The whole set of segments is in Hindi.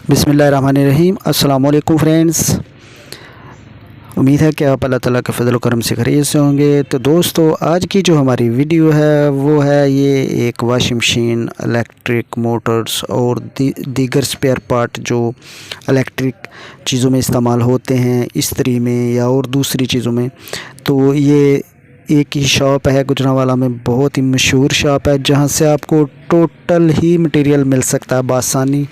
बिस्मिल्लाहिर्रहमानिर्रहीम। अस्सलाम वालेकुम फ्रेंड्स। उम्मीद है कि आप अल्लाह ताला के फजल करम से खैरियत से होंगे। तो दोस्तों, आज की जो हमारी वीडियो है वो है ये एक वाशिंग मशीन, इलेक्ट्रिक मोटर्स और दीगर स्पेयर पार्ट जो इलेक्ट्रिक चीज़ों में इस्तेमाल होते हैं, इस्त्री में या और दूसरी चीज़ों में। तो ये एक ही शॉप है गुजरांवाला में, बहुत ही मशहूर शॉप है जहाँ से आपको टोटल ही मटेरियल मिल सकता है बआसानी।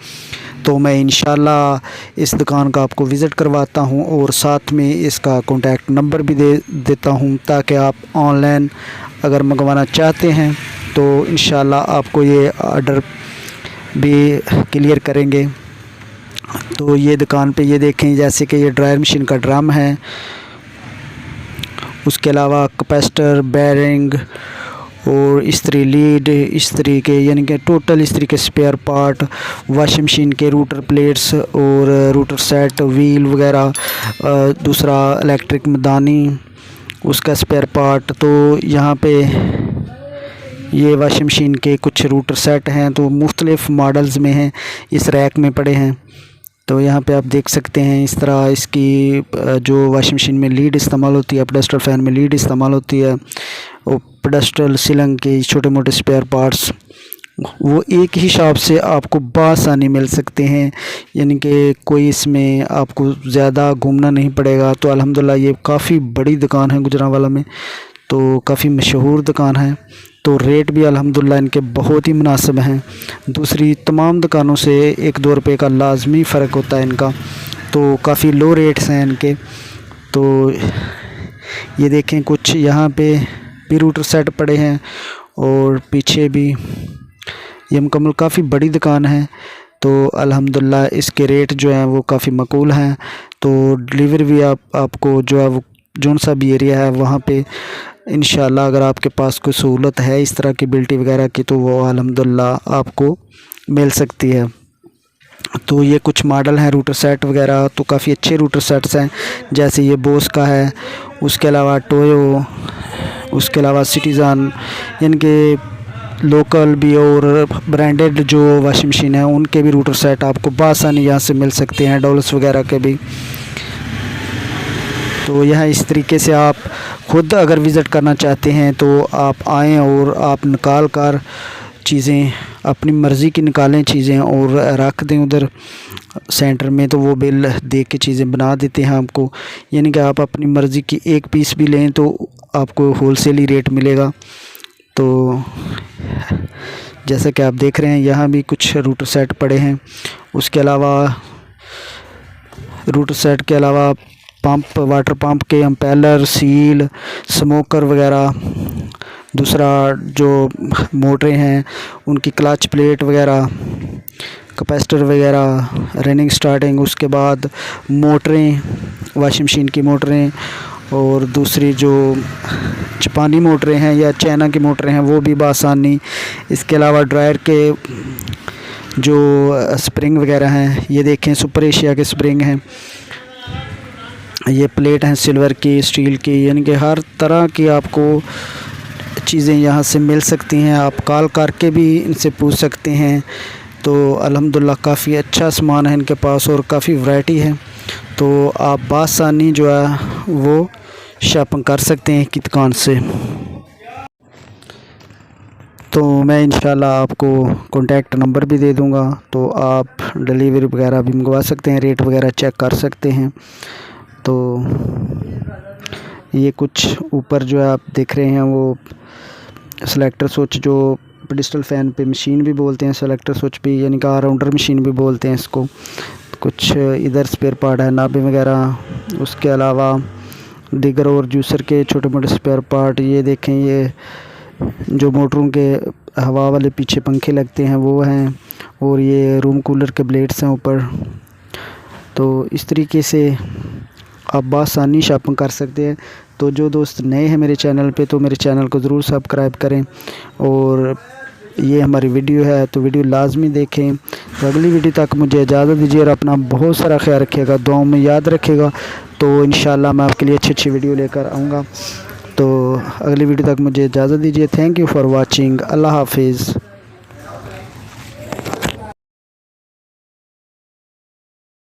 तो मैं इंशाल्लाह इस दुकान का आपको विज़िट करवाता हूँ और साथ में इसका कॉन्टैक्ट नंबर भी दे देता हूँ, ताकि आप ऑनलाइन अगर मंगवाना चाहते हैं तो इंशाल्लाह आपको ये ऑर्डर भी क्लियर करेंगे। तो ये दुकान पे ये देखें, जैसे कि ये ड्रायर मशीन का ड्रम है, उसके अलावा कैपेसिटर, बेरिंग और इस्त्री लीड, इस्त्री के यानी कि टोटल इस्त्री के स्पेयर पार्ट, वॉशिंग मशीन के रूटर प्लेट्स और रूटर सेट, व्हील वगैरह, दूसरा इलेक्ट्रिक मदानी, उसका स्पेयर पार्ट। तो यहाँ पे ये वॉशिंग मशीन के कुछ रूटर सेट हैं, तो मुख्तलिफ़ मॉडल्स में हैं, इस रैक में पड़े हैं। तो यहाँ पे आप देख सकते हैं इस तरह इसकी जो वॉशिंग मशीन में लीड इस्तेमाल होती है, पेडेस्टल फ़ैन में लीड इस्तेमाल होती है, और पेडेस्टल सीलिंग के छोटे मोटे स्पेयर पार्ट्स वो एक ही शॉप से आपको बआसानी मिल सकते हैं, यानी कि कोई इसमें आपको ज़्यादा घूमना नहीं पड़ेगा। तो अल्हम्दुलिल्लाह ये काफ़ी बड़ी दुकान है गुजरांवाला में, तो काफ़ी मशहूर दुकान है। तो रेट भी अल्हम्दुलिल्लाह इनके बहुत ही मुनासिब हैं, दूसरी तमाम दुकानों से 1-2 रुपये का लाजमी फ़र्क होता है इनका। तो काफ़ी लो रेट्स हैं इनके। तो ये देखें, कुछ यहाँ पे भी रूटर सेट पड़े हैं और पीछे भी। ये मुकम्मल काफ़ी बड़ी दुकान है, तो अल्हम्दुलिल्लाह इसके रेट जो हैं वो काफ़ी मकबूल हैं। तो डिलीवरी भी आपको जो है वो जौन सा भी एरिया है वहाँ पे इंशाल्लाह, अगर आपके पास कोई सहूलत है इस तरह की बिल्टी वगैरह की, तो वो अल्हम्दुलिल्लाह आपको मिल सकती है। तो ये कुछ मॉडल हैं रूटर सेट वगैरह, तो काफ़ी अच्छे रूटर सेट्स हैं, जैसे ये बोस का है, उसके अलावा टोयो, उसके अलावा सिटीज़न, यानी कि लोकल भी और ब्रांडेड जो वॉशिंग मशीन है उनके भी रूटर सेट आपको बआसानी यहाँ से मिल सकते हैं, डॉलर्स वगैरह के भी। तो यह इस तरीके से आप ख़ुद अगर विज़िट करना चाहते हैं तो आप आएँ और आप निकाल कर चीज़ें अपनी मर्ज़ी की निकालें चीज़ें और रख दें उधर सेंटर में, तो वो बिल दे के चीज़ें बना देते हैं आपको। यानी कि आप अपनी मर्ज़ी की एक पीस भी लें तो आपको होलसेल ही रेट मिलेगा। तो जैसा कि आप देख रहे हैं यहाँ भी कुछ रूटर सेट पड़े हैं। उसके अलावा रूटर सेट के अलावा पंप, वाटर पंप के एम्पेलर, सील, स्मोकर वगैरह, दूसरा जो मोटरें हैं उनकी क्लच प्लेट वगैरह, कैपेसिटर वगैरह, रनिंग स्टार्टिंग, उसके बाद मोटरें, वॉशिंग मशीन की मोटरें, और दूसरी जो जापानी मोटरें हैं या चाइना की मोटरें हैं वो भी बआसानी। इसके अलावा ड्रायर के जो स्प्रिंग वगैरह हैं, ये देखें सुपर एशिया के स्प्रिंग हैं, ये प्लेट हैं सिल्वर की, स्टील की, यानी कि हर तरह की आपको चीज़ें यहाँ से मिल सकती हैं। आप कॉल करके भी इनसे पूछ सकते हैं। तो अल्हम्दुलिल्लाह काफ़ी अच्छा सामान है इनके पास और काफ़ी वैरायटी है, तो आप बआसानी जो है वो शॉपिंग कर सकते हैं की दुकान से। तो मैं इंशाल्लाह आपको कॉन्टैक्ट नंबर भी दे दूँगा, तो आप डिलीवरी वगैरह भी मंगवा सकते हैं, रेट वगैरह चेक कर सकते हैं। तो ये कुछ ऊपर जो है आप देख रहे हैं वो सेलेक्टर स्विच, जो पेडेस्टल फ़ैन पे मशीन भी बोलते हैं सेलेक्टर स्विच भी, यानी कि राउंडर मशीन भी बोलते हैं इसको। कुछ इधर स्पेयर पार्ट है, नाबे वगैरह, उसके अलावा दीगर और जूसर के छोटे मोटे स्पेयर पार्ट। ये देखें, ये जो मोटरों के हवा वाले पीछे पंखे लगते हैं वो हैं, और ये रूम कूलर के ब्लेड्स हैं ऊपर। तो इस तरीके से आप बआसानी शॉपिंग कर सकते हैं। तो जो दोस्त नए हैं मेरे चैनल पे, तो मेरे चैनल को ज़रूर सब्सक्राइब करें, और ये हमारी वीडियो है तो वीडियो लाजमी देखें। तो अगली वीडियो तक मुझे इजाज़त दीजिए और अपना बहुत सारा ख्याल रखिएगा, दुआओं में याद रखिएगा। तो इंशाल्लाह मैं आपके लिए अच्छी वीडियो लेकर आऊँगा। तो अगली वीडियो तक मुझे इजाज़त दीजिए। Thank you for watching. अल्लाह हाफिज़।